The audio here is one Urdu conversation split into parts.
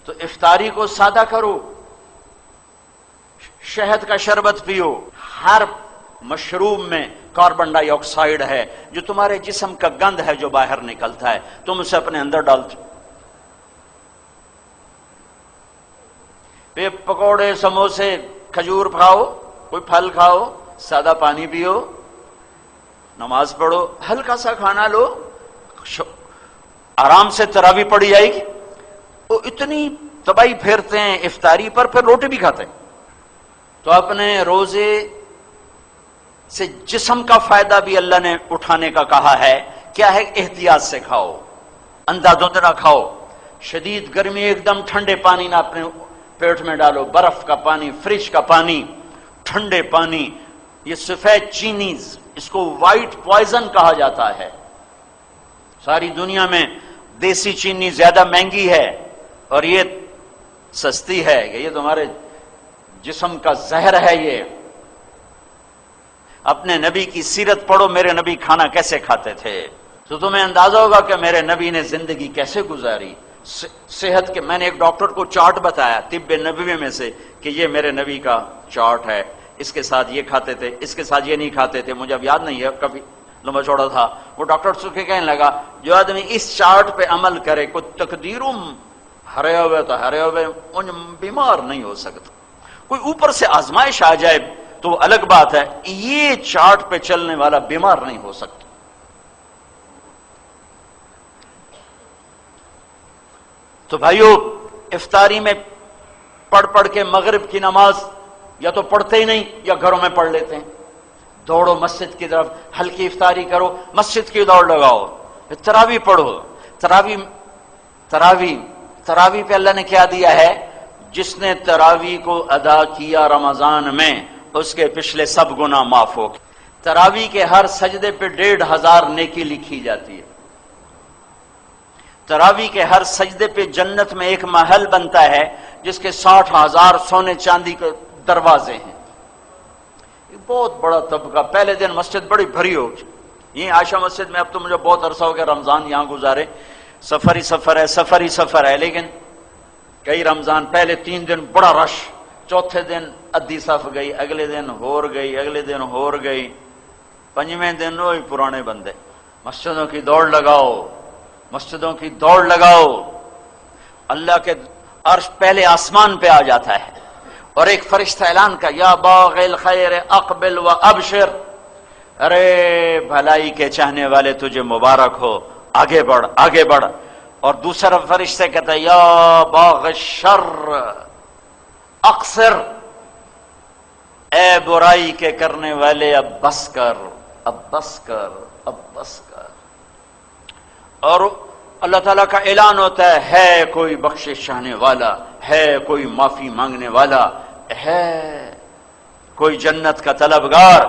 تو افطاری کو سادہ کرو، شہد کا شربت پیو۔ ہر مشروب میں کاربن ڈائی آکسائڈ ہے جو تمہارے جسم کا گند ہے جو باہر نکلتا ہے، تم اسے اپنے اندر ڈالتے۔ پکوڑے، سموسے، کھجور کھاؤ، کوئی پھل کھاؤ، سادہ پانی پیو، نماز پڑھو، ہلکا سا کھانا لو، آرام سے تراویح پڑھی جائے گی۔ وہ اتنی تباہی پھیرتے ہیں افطاری پر، پھر روٹی بھی کھاتے ہیں۔ تو اپنے روزے سے جسم کا فائدہ بھی اللہ نے اٹھانے کا کہا ہے۔ کیا ہے؟ احتیاط سے کھاؤ، اندھا دھند نہ کھاؤ۔ شدید گرمی ایک دم ٹھنڈے پانی نہ اپنے پیٹ میں ڈالو، برف کا پانی، فریج کا پانی، ٹھنڈے پانی، یہ سفید چینی، اس کو وائٹ پوائزن کہا جاتا ہے۔ ساری دنیا میں دیسی چینی زیادہ مہنگی ہے اور یہ سستی ہے، کہ یہ تمہارے جسم کا زہر ہے۔ یہ اپنے نبی کی سیرت پڑھو، میرے نبی کھانا کیسے کھاتے تھے، تو تمہیں اندازہ ہوگا کہ میرے نبی نے زندگی کیسے گزاری۔ صحت کے میں نے ایک ڈاکٹر کو چارٹ بتایا طب نبوی میں سے کہ یہ میرے نبی کا چارٹ ہے، اس کے ساتھ یہ کھاتے تھے، اس کے ساتھ یہ نہیں کھاتے تھے، مجھے اب یاد نہیں ہے، کبھی لمبا چوڑا تھا۔ وہ ڈاکٹر سکے کہنے لگا جو آدمی اس چارٹ پہ عمل کرے، کوئی تقدیرم ہرے ہوئے تو ہرے ہوئے بیمار نہیں ہو سکتا۔ کوئی اوپر سے آزمائش آ جائے تو وہ الگ بات ہے، یہ چارٹ پہ چلنے والا بیمار نہیں ہو سکتا۔ تو بھائیو، افطاری میں پڑھ کے مغرب کی نماز یا تو پڑھتے ہی نہیں یا گھروں میں پڑھ لیتے ہیں۔ دوڑو مسجد کی طرف، ہلکی افطاری کرو، مسجد کی دوڑ لگاؤ، تراویح پڑھو۔ تراویح پہ اللہ نے کیا دیا ہے؟ جس نے تراویح کو ادا کیا رمضان میں، اس کے پچھلے سب گناہ معاف ہو گئے۔ تراویح کے ہر سجدے پہ 1500 نیکی لکھی جاتی ہے۔ تراویح کے ہر سجدے پہ جنت میں ایک محل بنتا ہے جس کے 60,000 سونے چاندی کے دروازے ہیں۔ یہ بہت بڑا طبقہ۔ پہلے دن مسجد بڑی بھری ہوگی، یہ عائشہ مسجد میں اب تو مجھے بہت عرصہ ہو گیا رمضان یہاں گزارے، سفر ہی سفر ہے، لیکن کئی رمضان پہلے 3 دن بڑا رش، چوتھے دن ادھی صف گئی، اگلے دن ہور گئی، اگلے دن ہور گئی، 5ویں دن وہی پرانے بندے۔ مسجدوں کی دوڑ لگاؤ، مسجدوں کی دوڑ لگاؤ۔ اللہ کے عرش پہلے آسمان پہ آ جاتا ہے اور ایک فرشتہ اعلان کا، یا باغ الخیر اقبل و ابشر، ارے بھلائی کے چاہنے والے تجھے مبارک ہو، آگے بڑھ آگے بڑھ۔ اور دوسرا فرشتہ کہتا ہے، یا باغ الشر اقصر، اے برائی کے کرنے والے اب بس کر، اب بس کر، اب بس کر۔ اور اللہ تعالیٰ کا اعلان ہوتا ہے کوئی بخشش چاہنے والا، ہے کوئی معافی مانگنے والا، ہے کوئی جنت کا طلبگار،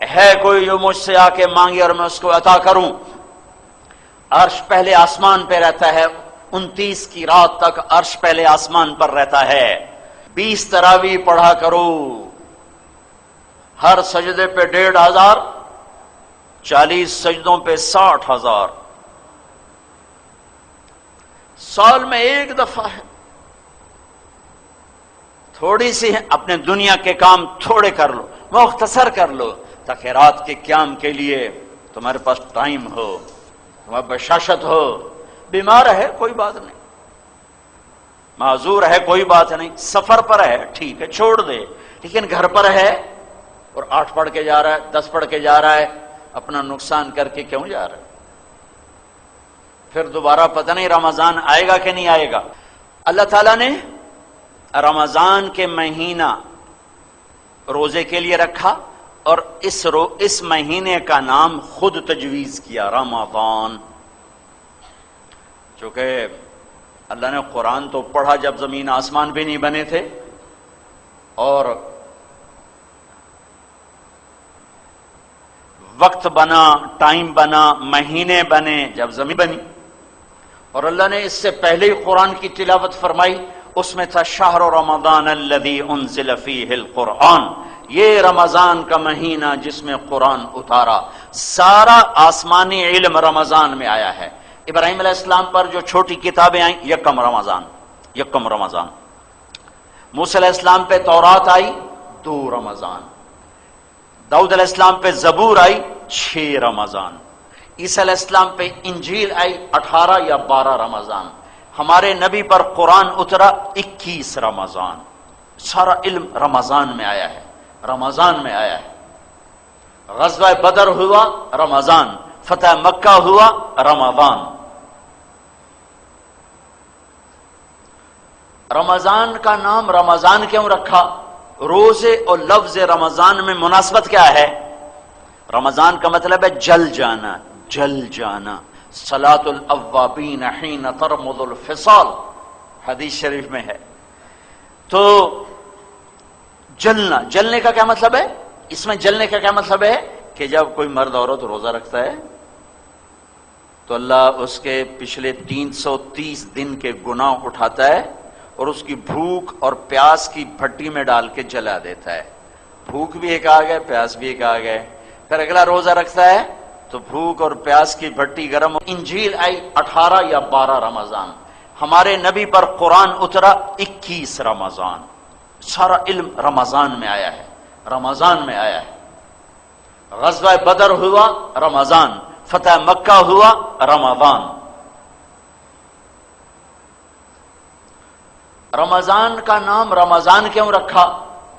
ہے کوئی جو مجھ سے آ کے مانگے اور میں اس کو عطا کروں۔ عرش پہلے آسمان پہ رہتا ہے، 29 کی رات تک عرش پہلے آسمان پر رہتا ہے۔ 20 تراویح پڑھا کرو، ہر سجدے پہ 1500، 40 سجدوں پہ 60,000۔ سال میں ایک دفعہ ہے، تھوڑی سی ہے، اپنے دنیا کے کام تھوڑے کر لو، مختصر کر لو، تاکہ رات کے قیام کے لیے تمہارے پاس ٹائم ہو، تمہارے بشاشت ہو۔ بیمار ہے کوئی بات نہیں، معذور ہے کوئی بات نہیں، سفر پر ہے ٹھیک ہے چھوڑ دے، لیکن گھر پر ہے اور 8 پڑھ کے جا رہا ہے، 10 پڑھ کے جا رہا ہے، اپنا نقصان کر کے کیوں جا رہا ہے؟ پھر دوبارہ پتہ نہیں رمضان آئے گا کہ نہیں آئے گا۔ اللہ تعالیٰ نے رمضان کے مہینہ روزے کے لیے رکھا اور اس مہینے کا نام خود تجویز کیا، رمضان۔ چونکہ اللہ نے قرآن تو پڑھا جب زمین آسمان بھی نہیں بنے تھے، اور وقت بنا، ٹائم بنا، مہینے بنے جب زمین بنی، اور اللہ نے اس سے پہلے ہی قرآن کی تلاوت فرمائی، اس میں تھا شہر رمضان الذی انزل فیہ القرآن، یہ رمضان کا مہینہ جس میں قرآن اتارا۔ سارا آسمانی علم رمضان میں آیا ہے۔ ابراہیم علیہ السلام پر جو چھوٹی کتابیں آئیں، یکم رمضان، یکم رمضان. موسیٰ علیہ السلام پہ تورات آئی 2 رمضان. داؤد علیہ السلام پہ زبور آئی 6 رمضان. عیسیٰ علیہ السلام پہ انجیل آئی 18 یا 12 رمضان. ہمارے نبی پر قرآن اترا 21 رمضان. سارا علم رمضان میں آیا ہے، رمضان میں آیا ہے. غزوہ بدر ہوا رمضان، فتح مکہ ہوا رمضان. رمضان کا نام رمضان کیوں رکھا؟ روزے اور لفظ رمضان میں مناسبت کیا ہے؟ رمضان کا مطلب ہے جل جانا، جل جانا. صلاۃ الاوابین حین ترمض الفصال، حدیث شریف میں ہے. تو جلنا، جلنے کا کیا مطلب ہے؟ اس میں جلنے کا کیا مطلب ہے کہ جب کوئی مرد عورت روزہ رکھتا ہے تو اللہ اس کے پچھلے 330 دن کے گناہ اٹھاتا ہے اور اس کی بھوک اور پیاس کی بھٹی میں ڈال کے جلا دیتا ہے. بھوک بھی ایک آ گئے، پیاس بھی ایک آ گئے. پھر اگلا روزہ رکھتا ہے تو بھوک اور پیاس کی بھٹی گرم. انجیل آئی 18 یا 12 رمضان. ہمارے نبی پر قرآن اترا 21 رمضان. سارا علم رمضان میں آیا ہے، رمضان میں آیا ہے. غزوہ بدر ہوا رمضان، فتح مکہ ہوا رمضان. رمضان کا نام رمضان کیوں رکھا؟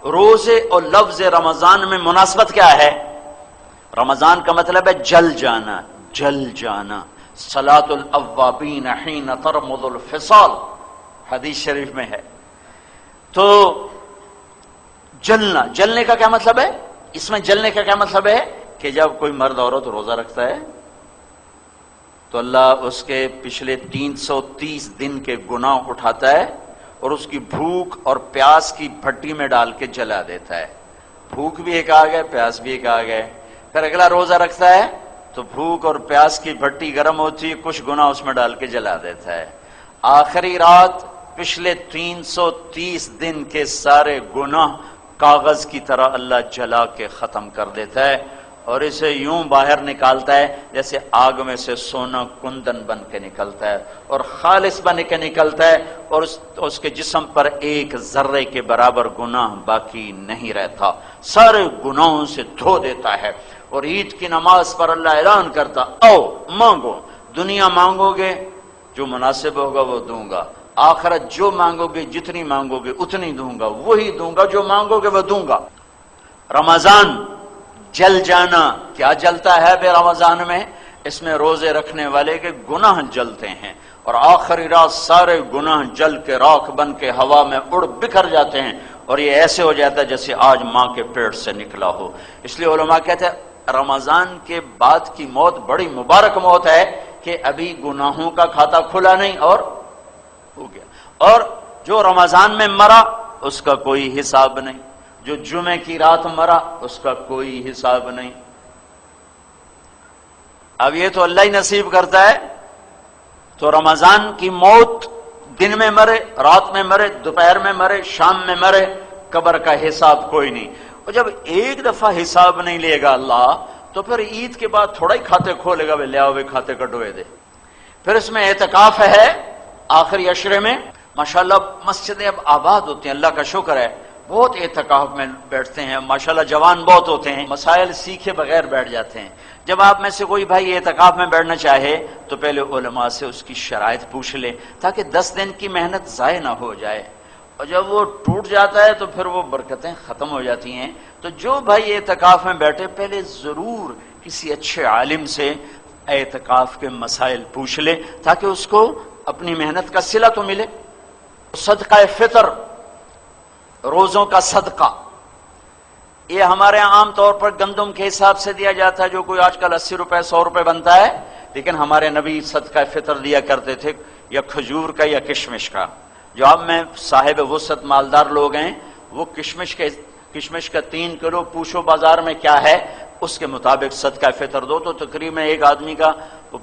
روزے اور لفظ رمضان میں مناسبت کیا ہے؟ رمضان کا مطلب ہے جل جانا، جل جانا. صلاۃ الاوابین حین ترمض الفصال، حدیث شریف میں ہے. تو جلنا، جلنے کا کیا مطلب ہے؟ اس میں جلنے کا کیا مطلب ہے کہ جب کوئی مرد عورت روزہ رکھتا ہے تو اللہ اس کے پچھلے 330 دن کے گناہ اٹھاتا ہے اور اس کی بھوک اور پیاس کی بھٹی میں ڈال کے جلا دیتا ہے. بھوک بھی ایک آ گئے، پیاس بھی ایک آ گئے. پھر اگلا روزہ رکھتا ہے تو بھوک اور پیاس کی بھٹی گرم ہوتی ہے، کچھ گناہ اس میں ڈال کے جلا دیتا ہے. آخری رات پچھلے 330 دن کے سارے گناہ کاغذ کی طرح اللہ جلا کے ختم کر دیتا ہے اور اسے یوں باہر نکالتا ہے جیسے آگ میں سے سونا کندن بن کے نکلتا ہے اور خالص بن کے نکلتا ہے اور اس کے جسم پر ایک ذرے کے برابر گناہ باقی نہیں رہتا. سارے گناہوں سے دھو دیتا ہے. اور عید کی نماز پر اللہ اعلان کرتا، او مانگو، دنیا مانگو گے جو مناسب ہوگا وہ دوں گا، آخرت جو مانگو گے جتنی مانگو گے اتنی دوں گا، وہی دوں گا جو مانگو گے وہ دوں گا. رمضان جل جانا، کیا جلتا ہے بے رمضان میں؟ اس میں روزے رکھنے والے کے گناہ جلتے ہیں اور آخری رات سارے گناہ جل کے راکھ بن کے ہوا میں اڑ بکھر جاتے ہیں اور یہ ایسے ہو جاتا ہے جیسے آج ماں کے پیٹ سے نکلا ہو. اس لیے علماء کہتے ہیں رمضان کے بعد کی موت بڑی مبارک موت ہے کہ ابھی گناہوں کا کھاتا کھلا نہیں اور ہو گیا. اور جو رمضان میں مرا اس کا کوئی حساب نہیں، جو جمعے کی رات مرا اس کا کوئی حساب نہیں. اب یہ تو اللہ ہی نصیب کرتا ہے. تو رمضان کی موت دن میں مرے، رات میں مرے، دوپہر میں مرے، شام میں مرے، قبر کا حساب کوئی نہیں. اور جب ایک دفعہ حساب نہیں لے گا اللہ تو پھر عید کے بعد تھوڑا ہی کھاتے کھولے گا، لے آؤ کھاتے کٹوئے دے. پھر اس میں اعتکاف ہے آخری عشرے میں. ماشاءاللہ مسجدیں اب آباد ہوتی ہیں، اللہ کا شکر ہے. بہت اعتکاف میں بیٹھتے ہیں، ماشاءاللہ جوان بہت ہوتے ہیں، مسائل سیکھے بغیر بیٹھ جاتے ہیں. جب آپ میں سے کوئی بھائی اعتکاف میں بیٹھنا چاہے تو پہلے علماء سے اس کی شرائط پوچھ لے تاکہ 10 دن کی محنت ضائع نہ ہو جائے. اور جب وہ ٹوٹ جاتا ہے تو پھر وہ برکتیں ختم ہو جاتی ہیں. تو جو بھائی اعتکاف میں بیٹھے پہلے ضرور کسی اچھے عالم سے اعتکاف کے مسائل پوچھ لے تاکہ اس کو اپنی محنت کا صلہ تو ملے. صدقہ فطر، روزوں کا صدقہ، یہ ہمارے عام طور پر گندم کے حساب سے دیا جاتا ہے جو کوئی آج کل 80 روپے 100 روپے بنتا ہے، لیکن ہمارے نبی صدقہ فطر دیا کرتے تھے یا کھجور کا یا کشمش کا. جو اب میں صاحب وسعت مالدار لوگ ہیں وہ کشمش کا 3 کلو پوچھو بازار میں کیا ہے اس کے مطابق صدقہ فطر دو تو تقریباً ایک آدمی کا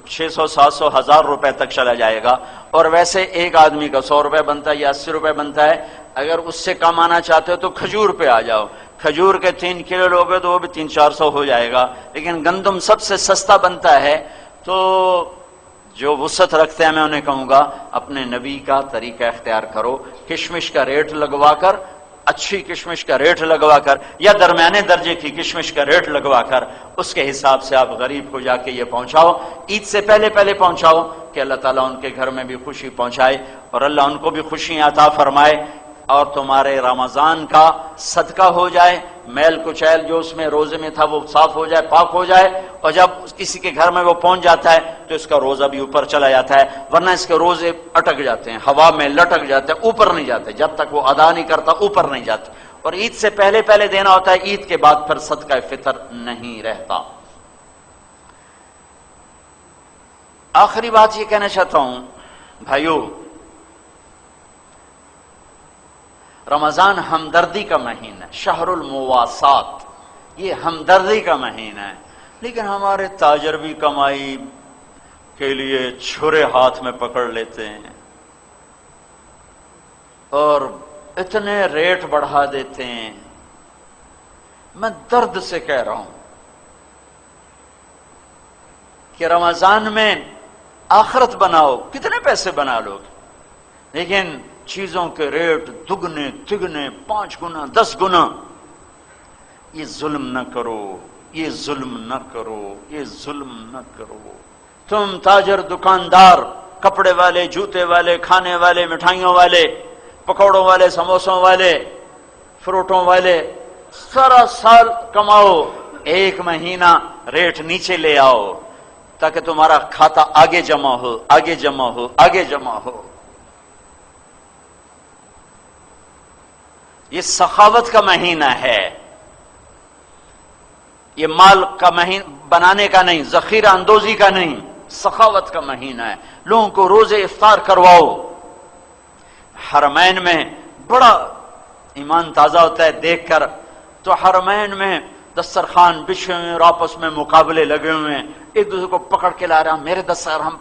600 700 1000 روپے تک چلا جائے گا. اور ویسے ایک آدمی کا 100 روپے بنتا ہے یا 80 روپے بنتا ہے. اگر اس سے کم آنا چاہتے ہو تو کھجور پہ آ جاؤ، کھجور کے 3 کلو لوگے تو وہ بھی 300-400 ہو جائے گا. لیکن گندم سب سے سستا بنتا ہے. تو جو وسعت رکھتے ہیں میں انہیں کہوں گا اپنے نبی کا طریقہ اختیار کرو، کشمش کا ریٹ لگوا کر، اچھی کشمش کا ریٹ لگوا کر یا درمیانے درجے کی کشمش کا ریٹ لگوا کر اس کے حساب سے آپ غریب کو جا کے یہ پہنچاؤ، عید سے پہلے پہنچاؤ کہ اللہ تعالیٰ ان کے گھر میں بھی خوشی پہنچائے اور اللہ ان کو بھی خوشیاں عطا فرمائے اور تمہارے رمضان کا صدقہ ہو جائے، میل کچیل جو اس میں روزے میں تھا وہ صاف ہو جائے، پاک ہو جائے، اور جب کسی کے گھر میں وہ پہنچ جاتا ہے تو اس کا روزہ بھی اوپر چلا جاتا ہے، ورنہ اس کے روزے اٹک جاتے ہیں، ہوا میں لٹک جاتے ہیں، اوپر نہیں جاتے، جب تک وہ ادا نہیں کرتا اوپر نہیں جاتے، اور عید سے پہلے دینا ہوتا ہے، عید کے بعد پھر صدقہ فطر نہیں رہتا۔ آخری بات یہ کہنا چاہتا ہوں بھائیو، رمضان ہمدردی کا مہینہ ہے، شہر المواسات، یہ ہمدردی کا مہینہ ہے، لیکن ہمارے تاجر بھی کمائی کے لیے چھرے ہاتھ میں پکڑ لیتے ہیں اور اتنے ریٹ بڑھا دیتے ہیں۔ میں درد سے کہہ رہا ہوں کہ رمضان میں آخرت بناؤ، کتنے پیسے بنا لو گے، لیکن چیزوں کے ریٹ دگنے تگنے 5 گنا 10 گنا۔ یہ ظلم نہ کرو، یہ ظلم نہ کرو، یہ ظلم نہ کرو۔ تم تاجر، دکاندار، کپڑے والے، جوتے والے، کھانے والے، مٹھائیوں والے، پکوڑوں والے، سموسوں والے، فروٹوں والے، سارا سال کماؤ، ایک مہینہ ریٹ نیچے لے آؤ تاکہ تمہارا کھاتا آگے جمع ہو، آگے جمع ہو، آگے جمع ہو۔ یہ سخاوت کا مہینہ ہے، یہ مال کا مہینہ بنانے کا نہیں، ذخیرہ اندوزی کا نہیں، سخاوت کا مہینہ ہے۔ لوگوں کو روزے افطار کرواؤ۔ حرمین میں بڑا ایمان تازہ ہوتا ہے دیکھ کر، تو حرمین میں دسترخوان بچھے ہوئے اور آپس میں مقابلے لگے ہوئے ہیں، ایک دوسرے کو پکڑ کے لا رہا، میرے دسترخوان ہم